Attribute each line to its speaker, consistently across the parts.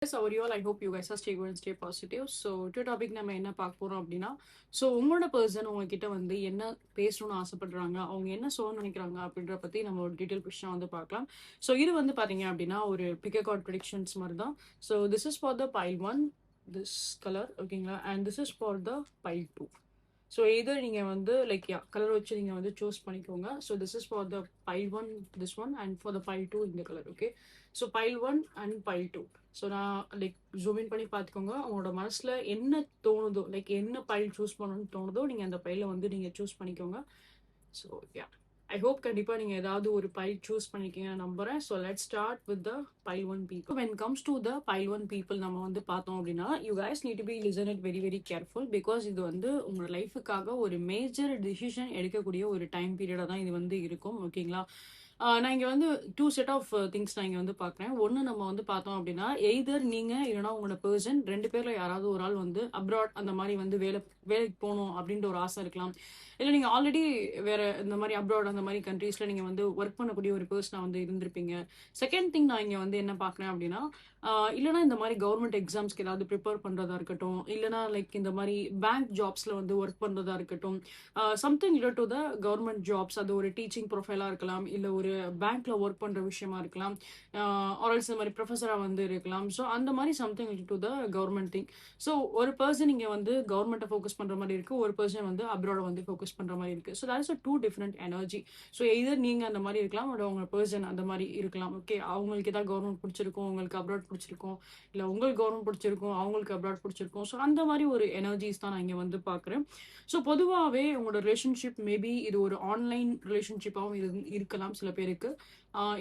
Speaker 1: Yes, how are you all? I hope you guys are stay good and stay positive. So, to topic நம்ம என்ன பார்க்க போறோம் அப்படின்னா, so உங்களோட person உங்ககிட்ட வந்து என்ன பேசணும்னு ஆசைப்படுறாங்க, அவங்க என்ன சொல்லணும்னு நினைக்கிறாங்க அப்படின்ற பத்தி நம்ம ஒரு டீட்டெயில் கொஸ்டின் வந்து பார்க்கலாம். ஸோ இது வந்து பாத்தீங்க அப்படின்னா ஒரு பிக் அ கார்ட் ப்ரெடிக்ஷன்ஸ் மாதிரி தான். So this is for the pile one, this colour ஓகேங்களா, and this is for the pile two. So either நீங்கள் வந்து லைக் கலர் வச்சு நீங்கள் வந்து சூஸ் பண்ணிக்கோங்க. So this is for the pile one, this one, and for the pile two இந்த colour. Okay, so pile one and pile two. So நான் like zoom in பண்ணி பார்த்துக்கோங்க. உங்களோட மனசில் என்ன தோணுதோ, லைக் என்ன பைல் சூஸ் பண்ணணும்னு தோணுதோ நீங்கள் அந்த பைலில் வந்து நீங்கள் சூஸ் பண்ணிக்கோங்க. ஸோ யா, ஐ ஹோப் கண்டிப்பாக நீங்கள் ஏதாவது ஒரு பைல் சூஸ் பண்ணிருக்கீங்க நம்புறேன். So let start with the pile one people. When comes to the pile one people நம்ம வந்து பார்த்தோம் அப்படின்னா, you guys need to be listen it very very careful. Because இது வந்து உங்களோட லைஃபுக்காக ஒரு மேஜர் டிசிஷன் எடுக்கக்கூடிய ஒரு டைம் பீரியடாக தான் இது வந்து இருக்கும். ஓகேங்களா, நான் இங்கே வந்து டூ செட் ஆஃப் திங்ஸ் நான் இங்கே வந்து பார்க்குறேன். ஒன்று நம்ம வந்து பார்த்தோம் அப்படின்னா, எய்தர் நீங்கள் இல்லைனா உங்களோட பர்சன் ரெண்டு பேரில் யாராவது ஒரு ஆள் வந்து அப்ராட் அந்த மாதிரி வந்து வேலைக்கு போகணும் அப்படின்ற ஒரு ஆசை இருக்கலாம். இல்லை நீங்கள் ஆல்ரெடி வேற இந்த மாதிரி அப்ராட் அந்த மாதிரி கண்ட்ரீஸில் நீங்கள் வந்து ஒர்க் பண்ணக்கூடிய ஒரு பர்சனாக வந்து இருந்திருப்பீங்க. செகண்ட் திங் நான் இங்கே வந்து என்ன பார்க்குறேன் அப்படின்னா, இல்லைனா இந்த மாதிரி கவர்மெண்ட் எக்ஸாம்ஸ்க்கு ஏதாவது ப்ரிப்பேர் பண்ணுறதா இருக்கட்டும், இல்லைனா லைக் இந்த மாதிரி பேங்க் ஜாப்ஸில் வந்து ஒர்க் பண்ணுறதா இருக்கட்டும், something relate to the government jobs. அது ஒரு டீச்சிங் ப்ரொஃபைலாக இருக்கலாம், இல்லை ஒரு பேங்க்ல ஒர்க் பண்ற விஷயமா இருக்கலாம், ஆர்எல்ஸ் இந்த மாதிரி ப்ரொஃபஸரா வந்து இருக்கலாம். ஸோ அந்த மாதிரி something to the government thing. So ஒரு பர்சன் இங்கே வந்து கவர்மெண்ட்டை ஃபோக்கஸ் பண்ற மாதிரி இருக்கு, ஒரு பர்சன் வந்து அப்ராட வந்து ஃபோக்கஸ் பண்ற மாதிரி இருக்கு. So that is a two different energy. So either நீங்க அந்த மாதிரி இருக்கலாம், உங்க பர்சன் அந்த மாதிரி இருக்கலாம். ஓகே, அவங்களுக்கு ஏதாவது கவர்மெண்ட் பிடிச்சிருக்கும், உங்களுக்கு அப்ராட் பிடிச்சிருக்கும், இல்லை உங்களுக்கு கவர்மெண்ட் பிடிச்சிருக்கும், அவங்களுக்கு அப்ராட் பிடிச்சிருக்கும். ஸோ அந்த மாதிரி ஒரு எனர்ஜிஸ் தான் நான் இங்கே வந்து பார்க்குறேன். ஸோ பொதுவாகவே உங்களோட ரிலேஷன்ஷிப் மேபி இது ஒரு ஆன்லைன் ரிலேஷன்ஷிப்பாகவும் இருக்கலாம் சில பேருக்கு.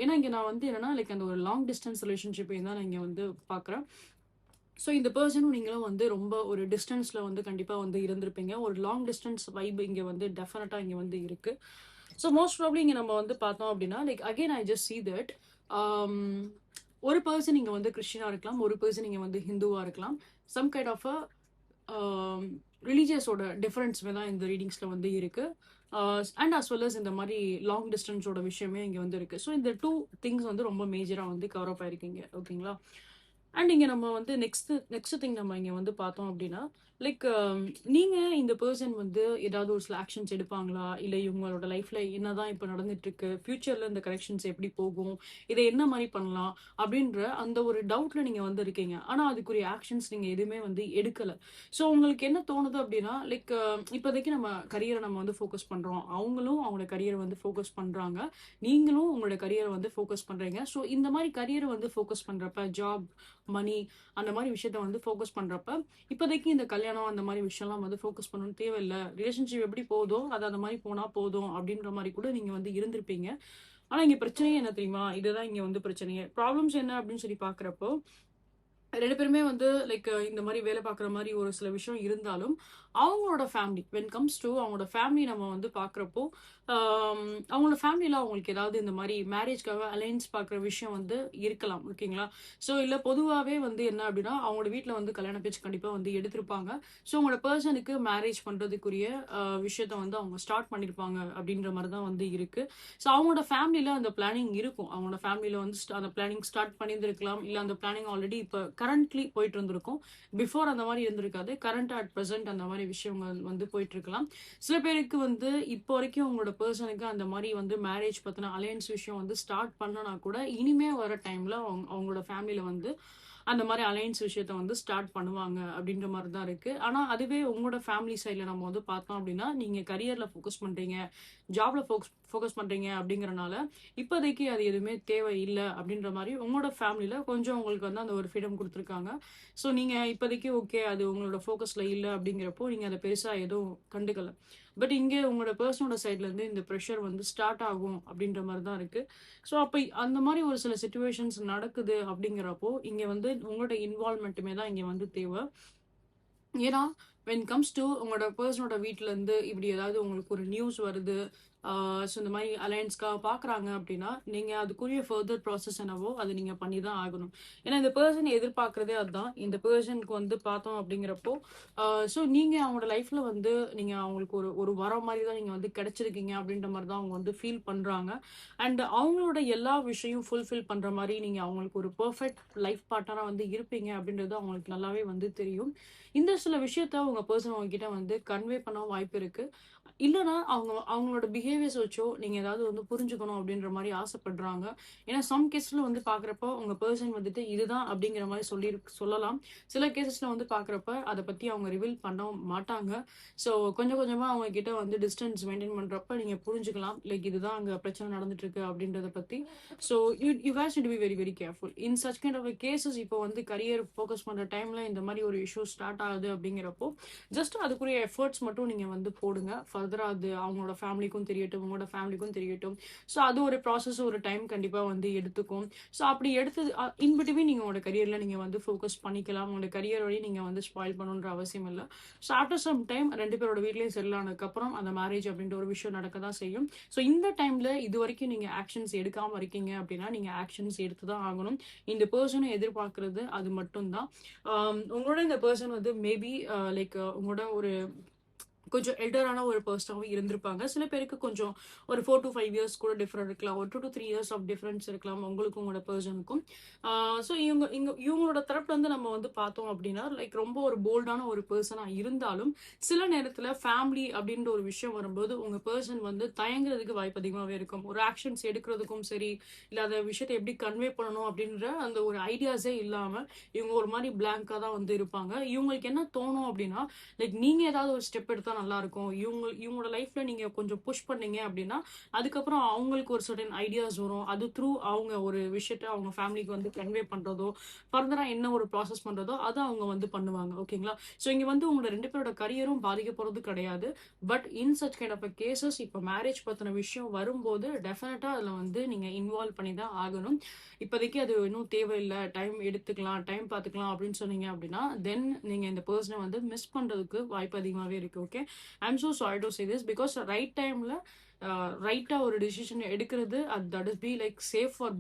Speaker 1: ஏன்னா இங்கே நான் வந்து என்னன்னா லைக் அந்த ஒரு லாங் டிஸ்டன்ஸ் ரிலேஷன்ஷிப்பையும் தான் நான் இங்கே வந்து பார்க்குறேன். ஸோ இந்த பர்சனும் நீங்களும் வந்து ரொம்ப ஒரு டிஸ்டன்ஸில் வந்து கண்டிப்பாக வந்து இருந்திருப்பீங்க. ஒரு லாங் டிஸ்டன்ஸ் வைப் இங்கே வந்து டெஃபினட்டாக இங்கே வந்து இருக்கு. ஸோ மோஸ்ட் ப்ராப்ளி இங்கே நம்ம வந்து பார்த்தோம் அப்படின்னா like again I just see that ஒரு பர்சன் இங்கே வந்து கிறிஸ்டினாக இருக்கலாம், ஒரு பர்சன் இங்கே வந்து ஹிந்துவாக இருக்கலாம். சம் கைண்ட் ஆஃப் அ ரிலீஜியஸோட டிஃப்ரென்ஸுமே தான் இந்த ரீடிங்ஸில் வந்து இருக்கு. அண்ட் அஸ் வெல் அஸ் இந்த மாதிரி லாங் டிஸ்டன்ஸோட விஷயமே இங்கே வந்து இருக்கு. ஸோ இந்த டூ திங்ஸ் வந்து ரொம்ப மேஜராக வந்து கவர் அப் ஆயிருக்கீங்க. ஓகேங்களா, அண்ட் இங்கே நம்ம வந்து நெக்ஸ்ட் திங் நம்ம இங்கே வந்து பார்த்தோம் அப்படின்னா லைக் நீங்கள் இந்த பர்சன் வந்து ஏதாவது ஒரு சில ஆக்ஷன்ஸ் எடுப்பாங்களா, இல்லை இவங்களோட லைஃப்பில் என்னதான் இப்போ நடந்துட்டு இருக்கு, ஃபியூச்சரில் இந்த கரெக்ஷன்ஸ் எப்படி போகும், இதை என்ன மாதிரி பண்ணலாம் அப்படின்ற அந்த ஒரு டவுட்டில் நீங்கள் வந்து இருக்கீங்க. ஆனால் அதுக்குரிய ஆக்ஷன்ஸ் நீங்கள் எதுவுமே வந்து எடுக்கலை. ஸோ உங்களுக்கு என்ன தோணுது அப்படின்னா லைக் இப்போதைக்கு நம்ம கரியரை நம்ம வந்து ஃபோக்கஸ் பண்ணுறோம், அவங்களும் அவங்களோட கரியரை வந்து ஃபோக்கஸ் பண்ணுறாங்க, நீங்களும் உங்களோட கரியரை வந்து ஃபோக்கஸ் பண்ணுறீங்க. ஸோ இந்த மாதிரி கரியரை வந்து ஃபோக்கஸ் பண்ணுறப்ப ஜாப், மணி அந்த மாதிரி விஷயத்த வந்து ஃபோக்கஸ் பண்றப்ப இப்போதைக்கு இந்த கல்யாணம் அந்த மாதிரி விஷயம்லாம் வந்து ஃபோக்கஸ் பண்ணணும் தேவையில்லை, ரிலேஷன்ஷிப் எப்படி போதோ அது அந்த மாதிரி போனா போதும் அப்படின்ற மாதிரி கூட நீங்க வந்து இருந்திருப்பீங்க. ஆனா இங்க பிரச்சனையே என்ன தெரியுமா, இதுதான் இங்க வந்து பிரச்சனையே. ப்ராப்ளம்ஸ் என்ன அப்படின்னு சொல்லி பாக்குறப்போ ரெண்டு பேருமே வந்து லைக் இந்த மாதிரி வேலை பார்க்குற மாதிரி ஒரு சில விஷயம் இருந்தாலும் அவங்களோட ஃபேமிலி வென் கம்ஸ் டு அவங்களோட ஃபேமிலி நம்ம வந்து பார்க்குறப்போ அவங்களோட ஃபேமிலியில் அவங்களுக்கு ஏதாவது இந்த மாதிரி மேரேஜ்க்காக அலைன்ஸ் பார்க்குற விஷயம் வந்து இருக்கலாம். ஓகேங்களா, ஸோ இல்லை பொதுவாகவே வந்து என்ன அப்படின்னா அவங்களோட வீட்டில் வந்து கல்யாண பேச்சு கண்டிப்பாக வந்து எடுத்திருப்பாங்க. ஸோ அவங்களோட பர்சனுக்கு மேரேஜ் பண்ணுறதுக்குரிய விஷயத்த வந்து அவங்க ஸ்டார்ட் பண்ணியிருப்பாங்க அப்படின்ற மாதிரி தான் வந்து இருக்கு. ஸோ அவங்களோட ஃபேமிலியில் அந்த பிளானிங் இருக்கும், அவங்களோட ஃபேமிலியில் வந்து அந்த பிளானிங் ஸ்டார்ட் பண்ணியிருந்திருக்கலாம், இல்லை அந்த பிளானிங் ஆல்ரெடி இப்போ கரண்ட்லி போயிட்டு இருந்திருக்கும். பிஃபோர் அந்த மாதிரி இருந்திருக்காது, கரண்ட் அட் ப்ரெசென்ட் அந்த மாதிரி விஷயங்கள் வந்து போயிட்டு இருக்கலாம். சில பேருக்கு வந்து இப்போ வரைக்கும் அவங்களோட பர்சனுக்கு அந்த மாதிரி வந்து மேரேஜ் பத்தின அலையன்ஸ் விஷயம் வந்து ஸ்டார்ட் பண்ணனா கூட இனிமே வர டைம்ல அவங்களோட ஃபேமிலியில வந்து அந்த மாதிரி அலையன்ஸ் விஷயத்த வந்து ஸ்டார்ட் பண்ணுவாங்க அப்படின்ற மாதிரி தான் இருக்கு. ஆனா அதுவே உங்களோட ஃபேமிலி சைட்ல நம்ம வந்து பார்த்தோம் அப்படின்னா நீங்க கரியர்ல ஃபோக்கஸ் பண்றீங்க, ஜாப்ல ஃபோக்கஸ் பண்றீங்க அப்படிங்கறனால இப்போதைக்கு அது எதுவுமே தேவை இல்லை அப்படின்ற மாதிரி உங்களோட ஃபேமிலியில கொஞ்சம் உங்களுக்கு வந்து அந்த ஒரு ஃப்ரீடம் கொடுத்துருக்காங்க. ஸோ நீங்க இப்போதைக்கு ஓகே அது உங்களோட ஃபோக்கஸ்ல இல்லை அப்படிங்கிறப்போ நீங்க அதை பெருசா எதுவும் கண்டுக்கல. பட் இங்கே உங்களோட பர்சனோட சைட்ல இருந்து இந்த ப்ரெஷர் வந்து ஸ்டார்ட் ஆகும் அப்படின்ற மாதிரி தான் இருக்கு. ஸோ அப்போ அந்த மாதிரி ஒரு சில சுச்சுவேஷன்ஸ் நடக்குது அப்படிங்கிறப்போ இங்க வந்து உங்களோட இன்வால்மெண்ட்டுமே தான் இங்க வந்து தேவை. ஏன்னா வென் கம்ஸ் டு உங்களோட பர்சனோட வீட்ல இருந்து இப்படி ஏதாவது உங்களுக்கு ஒரு நியூஸ் வருது, ஸோ இந்த மாதிரி அலையன்ஸ்க்காக பார்க்குறாங்க அப்படின்னா, நீங்க அதுக்குரிய ஃபர்தர் ப்ராசஸ் என்னவோ அதை நீங்க பண்ணி தான் ஆகணும். ஏன்னா இந்த பெர்சன் எதிர்பார்க்கிறதே அதுதான். இந்த பெர்சனுக்கு வந்து பார்த்தோம் அப்படிங்கிறப்போ, ஸோ நீங்க அவங்களோட லைஃப்ல வந்து நீங்க அவங்களுக்கு ஒரு ஒரு வரம் மாதிரி தான் நீங்க வந்து கிடைச்சிருக்கீங்க அப்படின்ற மாதிரி தான் அவங்க வந்து ஃபீல் பண்றாங்க. அண்ட் அவங்களோட எல்லா விஷயம் ஃபுல்ஃபில் பண்ற மாதிரி நீங்க அவங்களுக்கு ஒரு பெர்ஃபெக்ட் லைஃப் பார்ட்னரா வந்து இருப்பீங்க அப்படின்றது அவங்களுக்கு நல்லாவே வந்து தெரியும். இந்த சில விஷயத்த உங்க பெர்சன் உங்ககிட்ட வந்து கன்வே பண்ண வாய்ப்பு இருக்கு. இல்லன்னா அவங்களோட பிஹேவியர்ஸ் வச்சோ நீங்க ஏதாவது வந்து புரிஞ்சுக்கணும் அப்படின்ற மாதிரி ஆசைப்படுறாங்க. ஏன்னா சம் கேஸ்ல வந்து பாக்குறப்போ உங்க பெர்சன் வந்துட்டு இதுதான் அப்படிங்கிற மாதிரி சொல்லலாம். சில கேசஸ்ல வந்து பாக்குறப்ப அதை பத்தி அவங்க ரிவீல் பண்ண மாட்டாங்க. ஸோ கொஞ்சம் கொஞ்சமா அவங்க கிட்ட வந்து டிஸ்டன்ஸ் மெயின்டைன் பண்றப்ப நீங்க புரிஞ்சுக்கலாம், லைக் இதுதான் அங்க பிரச்சனை நடந்துட்டு இருக்கு அப்படின்றத பத்தி. So you has to be very very careful in such kind of cases. இப்போ வந்து கரியர் ஃபோக்கஸ் பண்ற டைம்ல இந்த மாதிரி ஒரு இஷ்யூ ஸ்டார்ட் ஆகுது அப்படிங்கிறப்போ ஜஸ்ட் அதுக்குரிய எஃபர்ட்ஸ் மட்டும் நீங்க வந்து போடுங்க. ஃபர்தரா அது அவங்களோட ஃபேமிலிக்கும் தெரியட்டும், உங்களோட ஃபேமிலிக்கும் தெரியட்டும். ஸோ அது ஒரு ப்ராசஸ், ஒரு டைம் கண்டிப்பா வந்து எடுத்துக்கும். ஸோ அப்படி எடுத்தது இன் பிட்வீன் நீங்க உங்களோட கரியர்ல நீங்க வந்து ஃபோக்கஸ் பண்ணிக்கலாம். உங்களோட கரியர் வழி நீங்க வந்து ஸ்பாயில் பண்ணணுன்ற அவசியம் இல்லை. ஸோ ஆஃப்டர் சம் டைம் 2 பேரோட வீட்லயும் செட்டில் ஆனதுக்கப்புறம் அந்த மேரேஜ் அப்படின்ற ஒரு விஷயம் நடக்க தான் செய்யும். ஸோ இந்த டைம்ல இது வரைக்கும் நீங்க ஆக்ஷன்ஸ் எடுக்காம இருக்கீங்க அப்படின்னா நீங்க ஆக்ஷன்ஸ் எடுத்து தான் ஆகணும். இந்த பர்சனை எதிர்பார்க்கறது அது மட்டும் தான். உங்களோட இந்த பர்சன் வந்து மேபி லைக் உங்களோட ஒரு கொஞ்சம் எல்டரான ஒரு பர்சனாகவும் இருந்திருப்பாங்க. சில பேருக்கு கொஞ்சம் ஒரு 4 to 5 இயர்ஸ் கூட டிஃபரெண்ட் இருக்கலாம். ஒரு 2 to 3 இயர்ஸ் ஆஃப் டிஃபரன்ஸ் இருக்கலாம் உங்களுக்கும் உங்களோட பர்சனுக்கும். ஸோ இவங்களோட தரப்புல வந்து நம்ம வந்து பார்த்தோம் அப்படின்னா லைக் ரொம்ப ஒரு போல்டான ஒரு பர்சனா இருந்தாலும் சில நேரத்துல ஃபேமிலி அப்படின்ற ஒரு விஷயம் வரும்போது உங்க பர்சன் வந்து தயங்குறதுக்கு வாய்ப்பு அதிகமாகவே இருக்கும். ஒரு ஆக்ஷன்ஸ் எடுக்கிறதுக்கும் சரி, இல்லை அந்த விஷயத்தை எப்படி கன்வே பண்ணணும் அப்படின்ற அந்த ஒரு ஐடியாஸே இல்லாம இவங்க ஒரு மாதிரி பிளாங்கா தான் வந்து இருப்பாங்க. இவங்களுக்கு என்ன தோணும் அப்படின்னா லைக் நீங்க ஏதாவது ஒரு ஸ்டெப் எடுத்தா நல்லா இருக்கும், இவங்களோட லைஃப்ல நீங்க கொஞ்சம் புஷ் பண்ணீங்க அப்படின்னா அதுக்கப்புறம் அவங்களுக்கு ஒரு சர்டன் ஐடியாஸ் வரும். அது த்ரூ அவங்க ஒரு விஷயத்த அவங்க ஃபேமிலிக்கு வந்து கன்வே பண்றதோ ஃபர்தரா என்ன ஒரு ப்ராசஸ் பண்றதோ அதை அவங்க வந்து பண்ணுவாங்க. ஓகேங்களா? ஸோ இங்க வந்து உங்களோட 2 பேரோட கரியரும் பாதிக்க போறது கிடையாது. But in such kind of cases இப்போ மேரேஜ் பத்தின விஷயம் வரும்போது டெஃபினட்டா அதுல வந்து நீங்க இன்வால்வ் பண்ணி தான் ஆகணும். இப்போதைக்கு அது இன்னும் தேவையில்லை, டைம் எடுத்துக்கலாம், டைம் பார்த்துக்கலாம் அப்படின்னு சொன்னீங்க அப்படின்னா தென் நீங்க இந்த பர்சனை வந்து மிஸ் பண்றதுக்கு வாய்ப்பு அதிகமாகவே இருக்கு. Okay, I'm so sorry to say this because right டைம்ல ரைட்டா ஒரு டிசிஷன் எடுக்கிறது that is be like safe for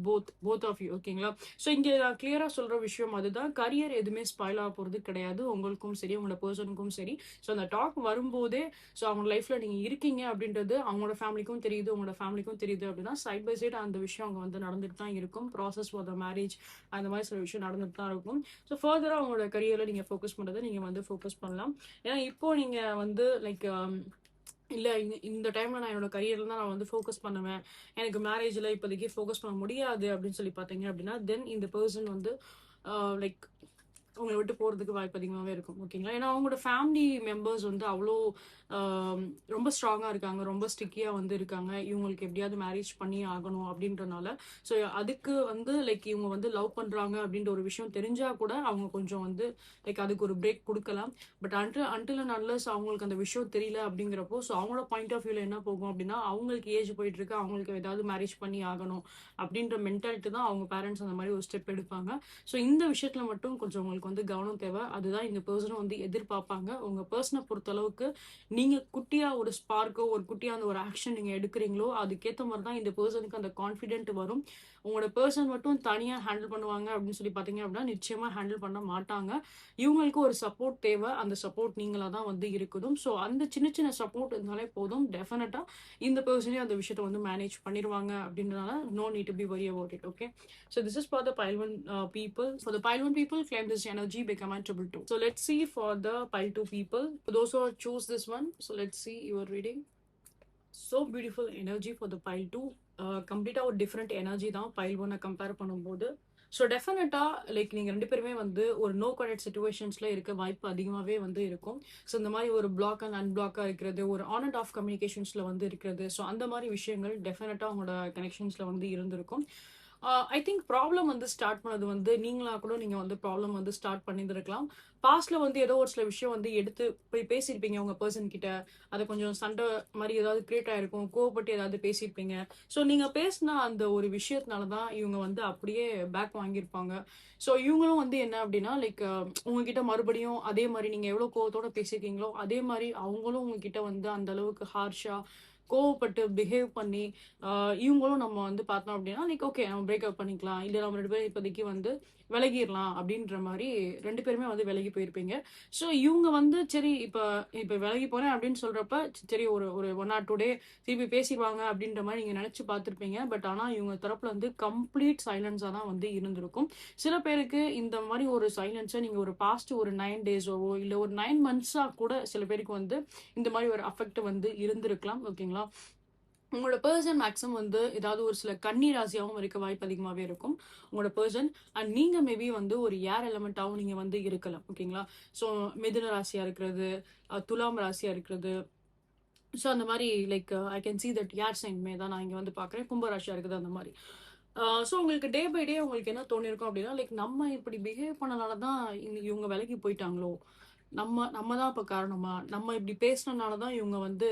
Speaker 1: both of you. ஓகேங்களா? ஸோ இங்கே நான் கிளியரா சொல்ற விஷயம் அதுதான், கரியர் எதுவுமே ஸ்பாயில் ஆக போறது கிடையாது, உங்களுக்கும் சரி உங்களோட பர்சனுக்கும் சரி. ஸோ அந்த டாக் வரும்போதே ஸோ அவங்க லைஃப்ல நீங்க இருக்கீங்க அப்படின்றது அவங்களோட ஃபேமிலிக்கும் தெரியுது, உங்களோட ஃபேமிலிக்கும் தெரியுது அப்படின்னா சைட் பை சைட் அந்த விஷயம் அங்கே வந்து நடந்துட்டு தான் இருக்கும். ப்ராசஸ் ஃபார் த மேரேஜ் அந்த மாதிரி சில விஷயம் நடந்துட்டு தான் இருக்கும். ஸோ ஃபர்தரா உங்களோட கரியர்ல நீங்க ஃபோக்கஸ் பண்றதை நீங்க வந்து ஃபோக்கஸ் பண்ணலாம். ஏன்னா இப்போ நீங்க வந்து லைக் இல்லை இந்த டைம்ல நான் என்னோட கரியர்ல தான் நான் வந்து ஃபோக்கஸ் பண்ணுவேன், எனக்கு மேரேஜ்ல இப்போதைக்கு ஃபோக்கஸ் பண்ண முடியாது அப்படின்னு சொல்லி பார்த்தீங்க அப்படின்னா தென் இந்த பர்சன் வந்து லைக் உங்களை விட்டு போறதுக்கு வாய்ப்பு அதிகமாகவே இருக்கும். ஓகேங்களா? ஏன்னா அவங்களோட ஃபேமிலி மெம்பர்ஸ் வந்து அவ்வளோ ரொம்ப ஸ்ட்ராங்கா இருக்காங்க, ரொம்ப ஸ்டிக்கியா வந்து இருக்காங்க. இவங்களுக்கு எப்படியாவது மேரேஜ் பண்ணி ஆகணும் அப்படின்றனால ஸோ அதுக்கு வந்து லைக் இவங்க வந்து லவ் பண்றாங்க அப்படின்ற ஒரு விஷயம் தெரிஞ்சா கூட அவங்க கொஞ்சம் வந்து லைக் அதுக்கு ஒரு பிரேக் கொடுக்கலாம். பட் அன்டில் அண்ட் அன்லெஸ் அவங்களுக்கு அந்த விஷயம் தெரியல அப்படிங்கிறப்போ ஸோ அவங்களோட பாயிண்ட் ஆஃப் வியூல என்ன போகும் அப்படின்னா அவங்களுக்கு ஏஜ் போயிட்டு இருக்கு, அவங்களுக்கு ஏதாவது மேரேஜ் பண்ணி ஆகணும் அப்படின்ற மென்டாலிட்டி தான் அவங்க பேரண்ட்ஸ் அந்த மாதிரி ஒரு ஸ்டெப் எடுப்பாங்க. ஸோ இந்த விஷயத்துல மட்டும் கொஞ்சம் உங்களுக்கு வந்து கவனம் தேவை. அதுதான் இந்த பர்சனும் வந்து எதிர்பார்ப்பாங்க. உங்க பர்சனை பொறுத்த அளவுக்கு நீங்க குட்டியா ஒரு ஸ்பார்க்கோ ஒரு குட்டியா அந்த ஒரு ஆக்ஷன் நீங்க எடுக்கிறீங்களோ அதுக்கேற்ற மாதிரி தான் இந்த பர்சனுக்கு அந்த கான்ஃபிடென்ட் வரும். உங்களோட பர்சன் மட்டும் தனியா ஹேண்டில் பண்ணுவாங்க அப்படின்னு சொல்லி பாத்தீங்க அப்படின்னா நிச்சயமா ஹேண்டில் பண்ண மாட்டாங்க. இவங்களுக்கு ஒரு சப்போர்ட் தேவை, அந்த சப்போர்ட் நீங்களா தான் வந்து இருக்கணும். ஸோ அந்த சின்ன சின்ன சப்போர்ட் இருந்தாலே போதும், டெஃபினட்டா இந்த பர்சனே அந்த விஷயத்தை வந்து மேனேஜ் பண்ணிடுவாங்க அப்படின்றனால no need to be worry about it. Okay, so this is for the pile 1 people. For the pile 1 people, claim this energy, become a triple 2. So let's see for the pile 2 people. For those who choose this one, so let's see your reading. So beautiful energy for the pile 2. கம்ப்ளீட்டா ஒரு different energy தான் file 1 compare பண்ணும்போது. So டெஃபினட்டா like நீங்க 2 பேருமே வந்து ஒரு no connect சிச்சுவேஷன்ஸ்ல இருக்க வாய்ப்பு அதிகமாகவே வந்து இருக்கும். ஸோ இந்த மாதிரி ஒரு பிளாக் அண்ட் அன்பிளாக்கா இருக்கிறது, ஒரு ஆன் அண்ட் ஆஃப் கம்யூனிகேஷன்ஸ்ல வந்து இருக்கிறது, ஸோ அந்த மாதிரி விஷயங்கள் டெஃபினட்டா உங்களோட கனெக்ஷன்ஸ்ல வந்து இருந்திருக்கும். ஐ திங்க் ப்ராப்ளம் வந்து ஸ்டார்ட் பண்ணது வந்து நீங்களா கூட நீங்க வந்து ப்ராப்ளம் வந்து ஸ்டார்ட் பண்ணியிருந்திருக்கலாம். பாஸ்ட்ல வந்து ஏதோ ஒரு சில விஷயம் வந்து எடுத்து போய் பேசியிருப்பீங்க உங்க பெர்சன் கிட்ட. அது கொஞ்சம் சண்டை மாரி ஏதாவது கிரியேட் ஆயிருக்கும். கோவப்பட்டு ஏதாவது பேசியிருப்பீங்க. ஸோ நீங்க பேசின அந்த ஒரு விஷயத்தினால தான் இவங்க வந்து அப்படியே பேக் வாங்கியிருப்பாங்க. ஸோ இவங்களும் வந்து என்ன அப்படின்னா லைக் உங்ககிட்ட மறுபடியும் அதே மாரி நீங்க எவ்வளோ கோவத்தோட பேசியிருக்கீங்களோ, அதே மாரி அவங்களும் உங்ககிட்ட வந்து அந்த அளவுக்கு ஹார்ஷா கோவப்பட்டு பிஹேவ் பண்ணி இவங்களும் நம்ம வந்து பார்த்தோம் அப்படின்னா லைக் ஓகே நம்ம பிரேக்அப் பண்ணிக்கலாம். இல்ல நம்ம 2 பேரும் இப்போதைக்கு வந்து விலகிரலாம் அப்படின்ற மாரி 2 பேருமே வந்து விலகி போயிருப்பீங்க. ஸோ இவங்க வந்து சரி இப்ப இப்ப விலகி போறேன் அப்படின்னு சொல்றப்ப, சரி ஒரு ஒரு 1 ஆர் 2 டே திருப்பி பேசிருவாங்க அப்படின்ற மாரி நீங்க நெனச்சு பார்த்திருப்பீங்க. பட் ஆனா இவங்க தரப்புல வந்து கம்ப்ளீட் சைலன்ஸா தான் வந்து இருந்திருக்கும். சில பேருக்கு இந்த மாரி ஒரு சைலன்ஸ நீங்க ஒரு பாஸ்ட் ஒரு 9 டேஸோவோ, இல்ல ஒரு 9 மந்த்ஸா கூட சில பேருக்கு வந்து இந்த மாரி ஒரு அஃபெக்ட் வந்து இருந்திருக்கலாம். ஓகேங்களா? உங்களோட பெர்சன் மேக்ஸிமம் வந்து ஏதாவது ஒரு சில கன்னி ராசியாவும் இருக்க வாய்ப்பு அதிகமாவே இருக்கும். உங்களோட பெர்சன் அண்ட் நீங்க மேபி வந்து ஒரு ஏர் எலிமெண்ட்டாவும் நீங்க வந்து இருக்கலாம். ஓகேங்களா? ஸோ மிதுன ராசியா இருக்கிறது, துலாம் ராசியா இருக்கிறது. ஸோ அந்த மாரி like I can see that air சைன்மே தான் நான் இங்க வந்து பார்க்குறேன். கும்ப ராசியா இருக்குது அந்த மாரி. ஸோ உங்களுக்கு டே பை டே உங்களுக்கு என்ன தோணியிருக்கும் அப்படின்னா, லைக் நம்ம இப்படி பிஹேவ் பண்ணனால தான் இவங்க விலகி போயிட்டாங்களோ! நம்ம நம்ம தான் அப்ப காரணமா? நம்ம இப்படி பேசினனால தான் இவங்க வந்து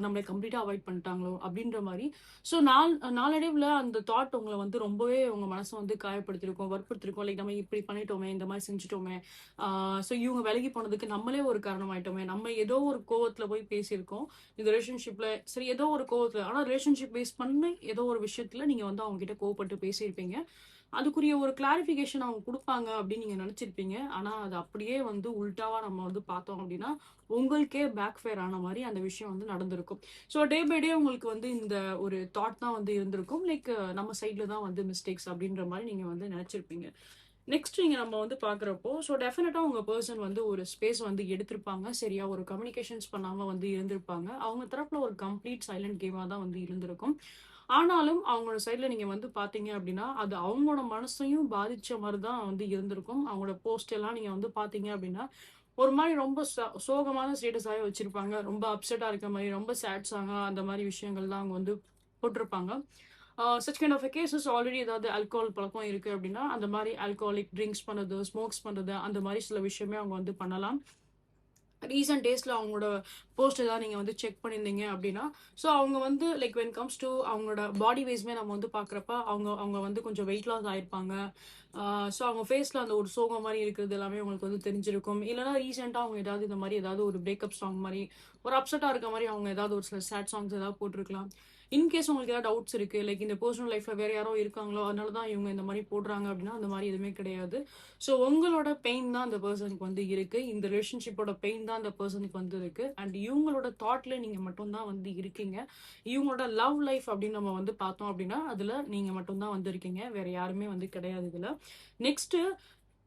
Speaker 1: நம்மள கம்ப்ளீட்டா அவாய்ட் பண்ணிட்டாங்களோ! அப்படின்ற மாரி. ஸோ நாளடைவுல அந்த தாட் உங்கள வந்து ரொம்பவே உங்க மனச வந்து காயப்படுத்தியிருக்கும், வற்புறுத்தியிருக்கும். லைக் நம்ம இப்படி பண்ணிட்டோமே, இந்த மாரி செஞ்சுட்டோமே. ஆ ஸோ இவங்க விலகி போனதுக்கு நம்மளே ஒரு காரணமாயிட்டோமே. நம்ம ஏதோ ஒரு கோவத்துல போய் பேசியிருக்கோம். இந்த ரிலேஷன்ஷிப்ல சரி ஏதோ ஒரு கோவத்துல ஆனா ரிலேஷன்ஷிப் பேஸ் பண்ணி ஏதோ ஒரு விஷயத்துல நீங்க வந்து அவங்க கிட்ட கோவப்பட்டு பேசியிருப்பீங்க. அதுக்குரிய ஒரு கிளாரிஃபிகேஷன் அவங்க குடுப்பாங்க அப்படின்னு நீங்க நெனச்சிருப்பீங்க. ஆனா, அது அப்படியே வந்து உல்டாவா நம்ம வந்து பார்த்தோம் அப்படின்னா, உங்களுக்கே பேக் ஃபயர் ஆன மாரி அந்த விஷயம் வந்து நடந்திருக்கும். ஸோ டே பை டே உங்களுக்கு வந்து இந்த ஒரு தாட் தான் வந்து இருந்திருக்கும். லைக் நம்ம சைட்ல தான் வந்து மிஸ்டேக்ஸ் அப்படின்ற மாரி நீங்க வந்து நெனச்சிருப்பீங்க. நெக்ஸ்ட் இங்க நம்ம வந்து பார்க்குறப்போ, ஸோ டெஃபினட்டா உங்க பெர்சன் வந்து ஒரு ஸ்பேஸ் வந்து எடுத்திருப்பாங்க. சரியா ஒரு கம்யூனிகேஷன்ஸ் பண்ணாம வந்து இருந்திருப்பாங்க. அவங்க தரப்புல ஒரு கம்ப்ளீட் சைலன்ட் கேமா தான் வந்து இருந்திருக்கும். ஆனாலும் அவங்களோட சைட்ல நீங்க வந்து பார்த்தீங்க அப்டின்னா, அது அவங்களோட மனசையும் பாதிச்ச மாரி தான் வந்து இருந்திருக்கும். அவங்களோட போஸ்ட் எல்லாம் நீங்க வந்து பார்த்தீங்க அப்டின்னா, ஒரு மாரி ரொம்ப சோகமான ஸ்டேட்டஸாவே வச்சிருப்பாங்க. ரொம்ப அப்செட்டா இருக்க மாரி, ரொம்ப சேட் சாங்கா அந்த மாரி விஷயங்கள் தான் அவங்க வந்து போட்டிருப்பாங்க. Such kind of cases already ஏதாவது ஆல்கோஹால் பழக்கம் இருக்கு அப்டின்னா, அந்த மாரி ஆல்கோஹாலிக் ட்ரிங்க்ஸ் பண்றது, ஸ்மோக்ஸ் பண்றது அந்த மாரி சில விஷயமே அவங்க வந்து பண்ணலாம். ரீசென்ட் டேஸ்ல அவங்களோட போஸ்ட் ஏதாவது நீங்க வந்து செக் பண்ணியிருந்தீங்க அப்படின்னா, ஸோ அவங்க வந்து லைக் வென் கம்ஸ் டூ அவங்களோட பாடி வைஸ்மே நம்ம வந்து பார்க்குறப்ப, அவங்க அவங்க வந்து கொஞ்சம் வெயிட் லாஸ் ஆயிருப்பாங்க. ஸோ அவங்க ஃபேஸ்ல அந்த ஒரு சோகம் மாரி இருக்கிறது எல்லாமே உங்களுக்கு வந்து தெரிஞ்சிருக்கும். இல்லன்னா ரீசென்ட்டா அவங்க ஏதாவது இந்த மாரி ஏதாவது ஒரு பிரேக்கப் சாங் மாரி, ஒரு அப்செட்டா இருக்க மாரி அவங்க ஏதாவது ஒரு சில சேட் சாங்ஸ் ஏதாவது போட்டுருக்கலாம். இன்கேஸ் உங்களுக்கு ஏதாவது டவுட்ஸ் இருக்கு, லைக் இந்த பெர்சனல் லைஃப்ல வேற யாரோ இருக்காங்களோ, அதனால தான் இவங்க இந்த மாரி போடுறாங்க அப்படின்னா, அந்த மாரி எதுவுமே கிடையாது. ஸோ உங்களோட பெயின் தான் அந்த பெர்சனுக்கு வந்து இருக்கு. இந்த ரிலேஷன்ஷிப்போட பெயின் தான் அந்த பெர்சனுக்கு வந்து இருக்கு. அண்ட் இவங்களோட தாட்ல நீங்க மட்டும் தான் வந்து இருக்கீங்க. இவங்களோட லவ் லைஃப் அப்படின்னு நம்ம வந்து பார்த்தோம் அப்படின்னா, அதுல நீங்க மட்டும் தான் வந்து இருக்கீங்க. வேற யாருமே வந்து கிடையாது இதுல. நெக்ஸ்ட்டு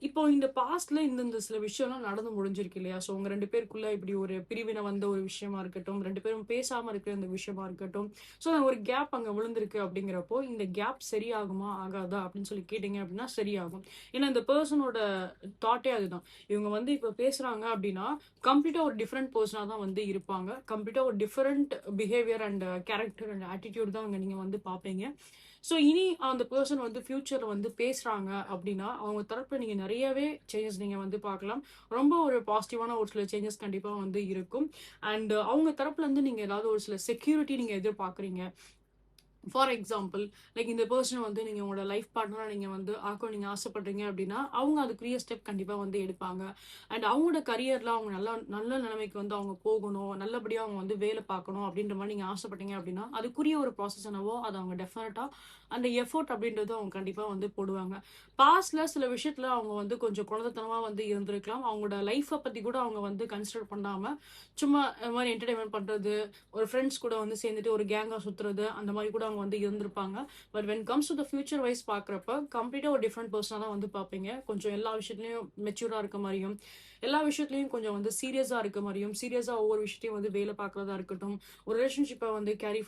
Speaker 1: இப்போ இந்த பாஸ்ட்ல இந்த சில விஷயம்லாம் நடந்து முடிஞ்சிருக்கு இல்லையா? ஸோ உங்க 2 பேருக்குள்ள இப்படி ஒரு பிரிவினை வந்த ஒரு விஷயமா இருக்கட்டும், 2 பேரும் பேசாம இருக்கிற இந்த விஷயமா இருக்கட்டும். ஸோ ஒரு கேப் அங்க விழுந்திருக்கு அப்படிங்கிறப்போ, இந்த கேப் சரியாகுமா? ஆகாதா? அப்படின்னு சொல்லி கேட்டீங்க அப்படின்னா சரியாகும். ஏன்னா இந்த பெர்சனோட தாட்டே அதுதான். இவங்க வந்து இப்ப பேசுறாங்க அப்படின்னா, கம்ப்ளீட்டா ஒரு டிஃபரண்ட் பெர்சனா தான் வந்து இருப்பாங்க. கம்ப்ளீட்டா ஒரு different behaviour and character and attitude தான் அங்க நீங்க வந்து பார்ப்பீங்க. ஸோ இனி அந்த பெர்சன் வந்து ஃபியூச்சர்ல வந்து பேசுறாங்க அப்படின்னா, அவங்க தரப்புல நீங்க நெறையவே சேஞ்சஸ் நீங்க வந்து பார்க்கலாம். ரொம்ப ஒரு பாசிட்டிவான ஒரு சில சேஞ்சஸ் கண்டிப்பா வந்து இருக்கும். அண்ட் அவங்க தரப்புல இருந்து நீங்க ஏதாவது ஒரு சில செக்யூரிட்டி நீங்க எதிர்பார்க்குறீங்க. ஃபார் எக்ஸாம்பிள் லைக் இந்த பர்சன் வந்து நீங்க உங்களோட லைஃப் பார்ட்னரா நீங்க வந்து ஆக்க நீங்க ஆசைப்படுறீங்க அப்படின்னா அவங்க அதுக்குரிய ஸ்டெப் கண்டிப்பா வந்து எடுப்பாங்க. அண்ட் அவங்களோட கரியர்ல அவங்க நல்ல நல்ல நிலைமைக்கு வந்து அவங்க போகணும், நல்லபடியா அவங்க வந்து வேலை பார்க்கணும் அப்படின்ற மாதிரி நீங்க ஆசைப்பட்டீங்க அப்படின்னா அதுக்குரிய ஒரு ப்ராசஸ் என்னவோ அதை அவங்க டெஃபினட்டா அந்த எஃபோர்ட் அப்படின்றது அவங்க கண்டிப்பா வந்து போடுவாங்க. பாஸ்ட்ல சில விஷயத்துல அவங்க வந்து கொஞ்சம் குழந்தைத்தனமா வந்து இருந்திருக்கலாம். அவங்களோட லைஃப்பை பத்தி கூட அவங்க வந்து கன்சிடர் பண்ணாம சும்மா இந்த மாதிரி என்டர்டைன்மெண்ட் பண்றது, ஒரு ஃப்ரெண்ட்ஸ் கூட வந்து சேர்ந்துட்டு ஒரு கேங்கா சுத்துறது அந்த மாதிரி கூட அவங்க வந்து இருந்திருப்பாங்க. But when comes to the future wise பார்க்குறப்ப கம்ப்ளீட்டா ஒரு டிஃப்ரெண்ட் பர்சனா தான் வந்து பார்ப்பீங்க. கொஞ்சம் எல்லா விஷயத்துலயும் மெச்சூரா இருக்க மாதிரியும், எல்லா விஷயத்துலயும் கொஞ்சம் வந்து சீரியஸா இருக்க மாதிரியும், சீரியஸா ஒவ்வொரு விஷயத்தையும் வந்து வேலை பார்க்கறதா இருக்கட்டும், ஒரு ரிலேஷன்ஷிப்பை வந்து கேரி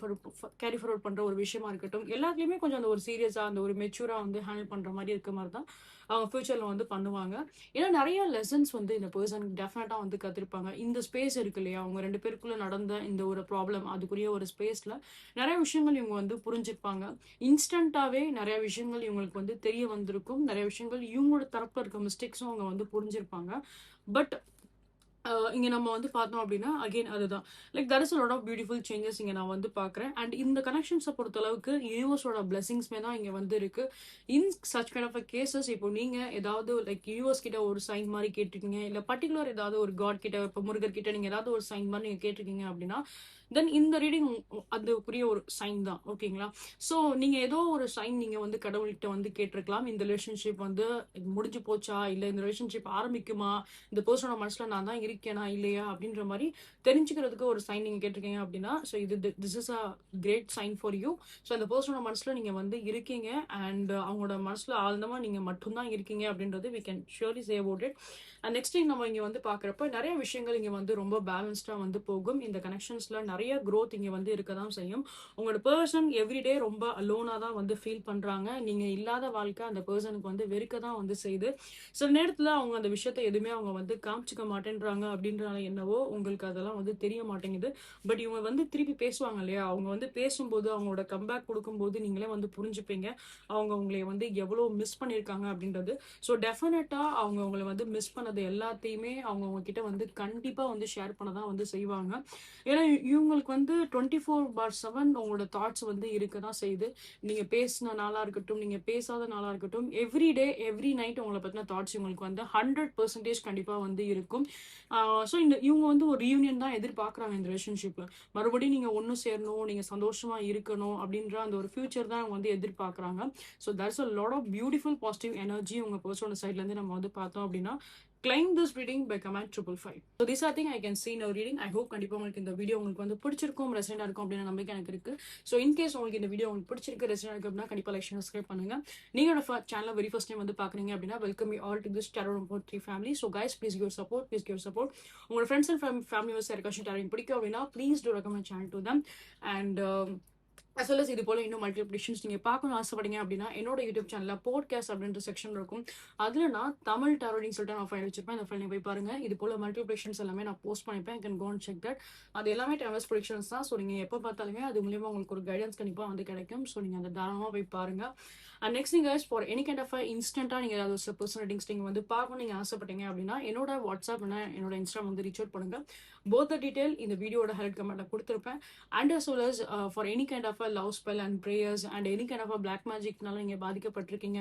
Speaker 1: ஃபார்வர்ட் பண்ற ஒரு விஷயமா இருக்கட்டும், எல்லாத்துலயுமே கொஞ்சம் அந்த ஒரு சீரியஸா அந்த ஒரு மெச்சூரா வந்து ஹேண்டில் பண்ற மாதிரி இருக்க மாதிரி தான் அவங்க ஃபியூச்சர்ல வந்து பண்ணுவாங்க. ஏன்னா நிறைய லெசன்ஸ் வந்து இந்த பர்சன் டெஃபினட்டா வந்து கத்திருப்பாங்க. இந்த ஸ்பேஸ் இருக்கு இல்லையா, அவங்க 2 பேருக்குள்ள நடந்த இந்த ஒரு ப்ராப்ளம் அதுக்குரிய ஒரு ஸ்பேஸ்ல நிறைய விஷயங்கள் இவங்க வந்து புரிஞ்சிருப்பாங்க. இன்ஸ்டன்ட்டாவே நிறைய விஷயங்கள் இவங்களுக்கு வந்து தெரிய வந்திருக்கும். நிறைய விஷயங்கள் இவங்களோட தரப்புல இருக்க மிஸ்டேக்ஸும் அவங்க வந்து புரிஞ்சிருப்பாங்க. பட் இங்க நம்ம வந்து பார்த்தோம் அப்படின்னா, அகைன் அதுதான். Like there is a lot of beautiful changes இங்க நான் வந்து பார்க்குறேன். அண்ட் இந்த கனெக்ஷன்ஸ பொறுத்தளவுக்கு யூனிவர்ஸோட பிளெஸிங்ஸ்மே தான் இங்க வந்து இருக்கு. In such kind of cases இப்போ நீங்க ஏதாவது லைக் யூனிவர்ஸ் கிட்ட ஒரு சைன் மாரி கேட்டிருக்கீங்க. இல்ல பர்ட்டிகுலர் ஏதாவது ஒரு காட் கிட்ட இப்போ முருகர் கிட்ட நீங்க ஏதாவது ஒரு சைன் மாரி நீங்க கேட்டிருக்கீங்க அப்படின்னா, தென் இந்த ரீடிங் அதுக்குரிய ஒரு சைன் தான். ஓகேங்களா? ஸோ நீங்க ஏதோ ஒரு சைன் நீங்க வந்து கடவுள்கிட்ட வந்து கேட்டிருக்கலாம். இந்த ரிலேஷன்ஷிப் வந்து முடிஞ்சு போச்சா? இல்ல இந்த ரிலேஷன்ஷிப் ஆரம்பிக்குமா? இந்த பர்சனோட மனசுல நான் தான் இருக்கேனா இல்லையா அப்படின்ற மாதிரி தெரிஞ்சுக்கிறதுக்கு ஒரு சைன் நீங்க கேட்டிருக்கீங்க அப்படின்னா, so this is a great sign for you. So அந்த பர்சனோட மனசுல நீங்க வந்து இருக்கீங்க. அண்ட் அவங்களோட மனசுல ஆழ்ந்தமா நீங்க மட்டும்தான் இருக்கீங்க அப்படின்றது we can surely say about it. And next thing நம்ம இங்க வந்து பாக்குறப்ப நிறைய விஷயங்கள் இங்க வந்து ரொம்ப பேலன்ஸ்டா வந்து போகும். இந்த கனெக்ஷன்ஸ்ல நிறைய growth இங்க வந்து இருக்கதான் செய்யும். உங்களோட பர்சன் எவ்ரிடே ரொம்ப அலோனா தான் வந்து ஃபீல் பண்றாங்க. நீங்க இல்லாத வாழ்க்கை அந்த பர்சனுக்கு வந்து வெறுக்க தான் வந்து செய்யுது. சில நேரத்துல அவங்க அந்த விஷயத்த எதுவுமே அவங்க வந்து காமிச்சுக்க மாட்டேன்றாங்க அப்படின்றாங்க என்னவோ, உங்களுக்கு அதெல்லாம் வந்து தெரிய மாட்டேங்குது. பட் இவங்க வந்து திருப்பி பேசுவாங்க இல்லையா, அவங்க வந்து பேசும்போது அவங்களோட கம்பேக் கொடுக்கும்போது நீங்களே வந்து புரிஞ்சுப்பீங்க அவங்க உங்களை வந்து எவ்வளவு மிஸ் பண்ணியிருக்காங்க அப்படின்றது. ஸோ டெஃபினட்டா அவங்க உங்களை வந்து மிஸ் பண்ணது எல்லாத்தையுமே அவங்க உங்ககிட்ட வந்து கண்டிப்பா வந்து ஷேர் பண்ண தான் வந்து செய்வாங்க. ஏன்னா இவங்களுக்கு வந்து 24/7 உங்களோட தாட்ஸ் வந்து இருக்க தான் செய்யுது. நீங்க பேசின நாளா இருக்கட்டும், நீங்க பேசாத நாளா இருக்கட்டும், எவ்ரி டே எவ்ரி நைட் உங்களை பத்தின தாட்ஸ் இவங்களுக்கு வந்து 100% கண்டிப்பா வந்து இருக்கும். ஸோ இவங்க வந்து ஒரு ரியூனியன் தான் எதிர்பார்க்குறாங்க இந்த ரிலேஷன்ஷிப்ல. மறுபடியும் நீங்க ஒன்று சேரணும், நீங்க சந்தோஷமா இருக்கணும் அப்படின்ற அந்த ஒரு ஃபியூச்சர் தான் அவங்க வந்து எதிர்பார்க்குறாங்க. So that's a lot of beautiful positive energy உங்க பர்சனோட சைட்ல இருந்து நம்ம வந்து பார்த்தோம் அப்படின்னா, claim this reading by command 555. So this I think I can see in our reading. I hope கண்டிப்பா உங்களுக்கு இந்த வீடியோ உங்களுக்கு வந்து பிடிச்சிருக்கும், ரெசனேட் இருக்கும் அப்படின்ற நம்பிக்கை எனக்கு இருக்கு. ஸோ இன்கேஸ் உங்களுக்கு இந்த வீடியோ உங்களுக்கு பிடிச்சிருக்கு, ரெசனேட் இருக்கு அப்படின்னா கண்டிப்பா லைக் சப்ஸ்கிரைப் பண்ணுங்க. நீங்களோட சேனலை வெரி ஃபர்ஸ்ட் டைம் வந்து பாக்குறீங்க அப்படின்னா welcome you all to this Tarot Report 3 family. So guys, please give your support, please give your support. உங்களோட ஃப்ரெண்ட்ஸ் அண்ட் ஃபேமிலி மெம்பர்ஸ் யாருக்காச்சும் tarot பிடிக்கும் அப்படின்னா please do recommend channel to them. And as well as இது போல இன்னும் multiple predictions நீங்க பார்க்கணும்னு ஆசைப்பட்டீங்க அப்படின்னா என்னோட யூடியூப் சேனல்ல பாட்காஸ்ட் அப்படின்ற செக்ஷன் இருக்கும். அதுல நான் தமிழ் டாரோடிங் சொல்லிட்டு நான் ஃபைல் வச்சிருப்பேன். அந்த ஃபைல் நீங்க போய் பாருங்க. இது போல மல்டிபிள் ப்ரெடிக்ஷன்ஸ் எல்லாமே நான் போஸ்ட் பண்ணிப்பேன். Can go and check that. அது எல்லாமே டைம்லெஸ் ப்ரெடிக்ஷன்ஸ் தான். ஸோ நீங்க எப்போ பார்த்தாலுமே அது மூலியமா உங்களுக்கு ஒரு கைடன்ஸ் கண்டிப்பா வந்து கிடைக்கும். ஸோ நீங்க அந்த தாராளமா போய் பாருங்க. And next thing guys, for any kind of இன்ஸ்டன்ட்டா நீங்க ஏதாவது ஒரு பர்சனல் ரீடிங்ஸ் நீங்க வந்து பார்க்கணும் நீங்க ஆசைப்பட்டீங்க அப்படின்னா என்னோட வாட்ஸ்அப் என்னோட இன்ஸ்டாகிராம் வந்து ரீச் அவுட் பண்ணுங்க. போத் த டீடைல் இந்த வீடியோட ஹெல்ப் கமெண்ட்ல கொடுத்துருப்பேன். And as well as for any kind of love spell and prayers and any kind of black மேஜிக்னால நீங்க பாதிக்கப்பட்டிருக்கீங்க,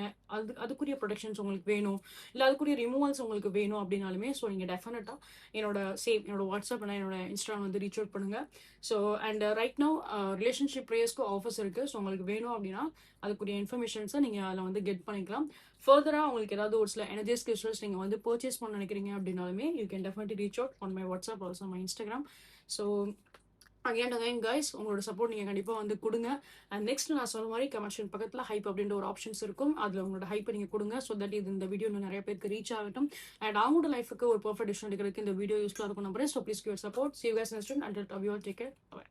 Speaker 1: அதுக்குரிய ப்ரொடெக்ஷன்ஸ் உங்களுக்கு வேணும், இல்லை அதுக்குரிய ரிமூவல்ஸ் உங்களுக்கு வேணும் அப்படின்னாலுமே ஸோ நீங்கள் டெஃபினட்டா என்னோட வாட்ஸ்அப் என்னோட இன்ஸ்டாகிராம் வந்து ரீச் அவுட் பண்ணுங்க. So and right now relationship ப்ரேயர்ஸ்க்கு ஆஃபர்ஸ் இருக்கு. ஸோ உங்களுக்கு வேணும் அப்படின்னா அதுக்குரிய இன்ஃபர்மேஷன்ஸை நீங்கள் அதில் வந்து கெட் பண்ணிக்கலாம். ஃபர்தராக உங்களுக்கு ஏதாவது ஒரு சில எனர்ஜிஸ் கிறிஸ்டல்ஸ் நீங்கள் வந்து பர்ச்சேஸ் பண்ண நினைக்கிறீங்க அப்படின்னாலுமே you can definitely reach out on my WhatsApp also my Instagram. So again guys, உங்களோட சப்போர்ட் நீங்கள் கண்டிப்பாக வந்து கொடுங்க. அண்ட் நெக்ஸ்ட் நான் சொன்ன மாதிரி கமெண்ட் பக்கத்தில் ஹைப் அப்படின்ற ஒரு ஆப்ஷன்ஸ் இருக்கும். அதில் உங்களோட ஹைப்பை நீங்கள் கொடுங்க. ஸோ தட் இது இந்த வீடியோ இன்னும் நிறைய பேருக்கு ரீச் ஆகட்டும். அண்ட் அவங்களோட லைஃபுக்கு ஒரு பர்ஃபெக்ட் டிசிஷன் எடுக்கிறதுக்கு இந்த வீடியோ யூஸ்ஃபுல்லாக இருக்கும் நம்புறேன். So please give your support. See you guys next time. Until then, you all take care. Bye.